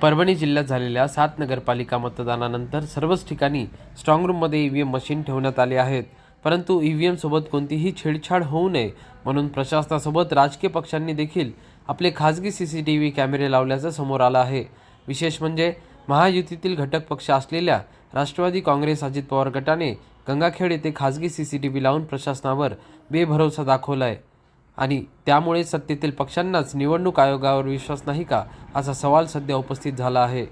परभणी जिल्ह्यात झालेल्या 7 नगरपालिका मतदानानंतर सर्वच ठिकाणी स्ट्रॉंग रूममध्ये ईव्हीएम मशीन ठेवण्यात आले आहेत. परंतु ईव्हीएम सोबत कोणतीही छेडछाड होऊ नये म्हणून प्रशासनासोबत राजकीय पक्षांनी देखील आपले खासगी सीसीटीव्ही कॅमेरे लावल्याचं समोर आलं आहे. विशेष म्हणजे महायुतीतील घटक पक्ष असलेल्या राष्ट्रवादी काँग्रेस अजित पवार गटाने गंगाखेड येथे खासगी सीसीटीव्ही लावून प्रशासनावर बेभरोसा दाखवला आहे आणि त्यामुळे सत्तेतील पक्षांनाच निवडणूक आयोगावर विश्वास नाही का असा सवाल सध्या उपस्थित झाला आहे.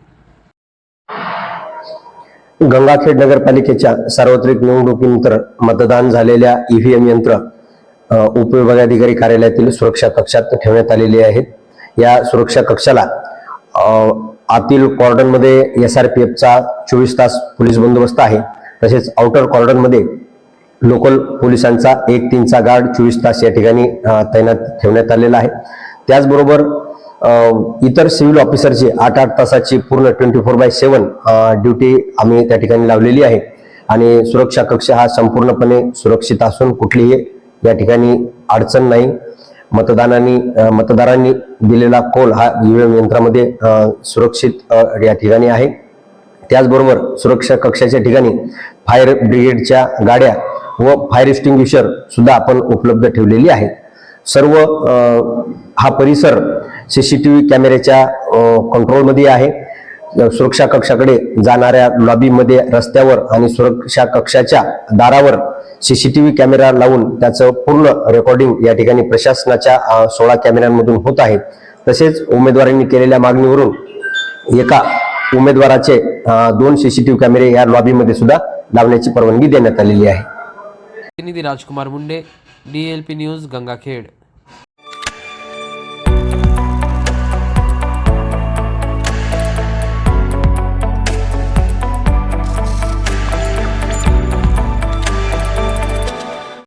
गंगाखेड नगरपालिकेच्या सार्वत्रिक निवडणुकीनंतर मतदान झालेल्या ईव्हीएम यंत्र उपविभागाधिकारी कार्यालयातील सुरक्षा कक्षात ठेवण्यात आलेली आहेत. या सुरक्षा कक्षाला आतील कॉर्डनमध्ये SRPFचा 24 तास पोलीस बंदोबस्त आहे. तसेच आउटर कॉर्डनमध्ये लोकल पोलिसांचा 1-3चा गार्ड 24 तास या ठिकाणी तैनात ठेवण्यात आलेला आहे. त्याचबरोबर इतर सिव्हिल ऑफिसरची 8-8 तासाची पूर्ण 24/7 ड्युटी आम्ही त्या ठिकाणी लावलेली आहे आणि सुरक्षा कक्ष हा संपूर्णपणे सुरक्षित असून कुठलीही या ठिकाणी अडचण नाही. मतदारांनी दिलेला कौल हा ईव्हीएम यंत्रामध्ये सुरक्षित या ठिकाणी आहे. त्याचबरोबर सुरक्षा कक्षाच्या ठिकाणी फायर ब्रिगेडच्या गाड्या व फायर एक्सटिंग्विशर सुद्धा आपण उपलब्ध ठेवलेली आहेत. सर्व हा परिसर सीसीटीव्ही कॅमेऱ्याच्या कंट्रोलमध्ये आहे. सुरक्षा कक्षाकडे जाणाऱ्या लॉबीमध्ये, रस्त्यावर आणि सुरक्षा कक्षाच्या दारावर सीसीटीव्ही कॅमेरा लावून त्याचं पूर्ण रेकॉर्डिंग या ठिकाणी प्रशासनाच्या 16 कॅमेऱ्यांमधून होत आहे. तसेच उमेदवारांनी केलेल्या मागणीवरून एका उमेदवाराचे 2 सीसीटीव्ही कॅमेरे या लॉबीमध्ये सुद्धा लावण्याची परवानगी देण्यात आलेली आहे. प्रतिनिधी राजकुमार मुंडे, DLP न्यूज, गंगाखेड.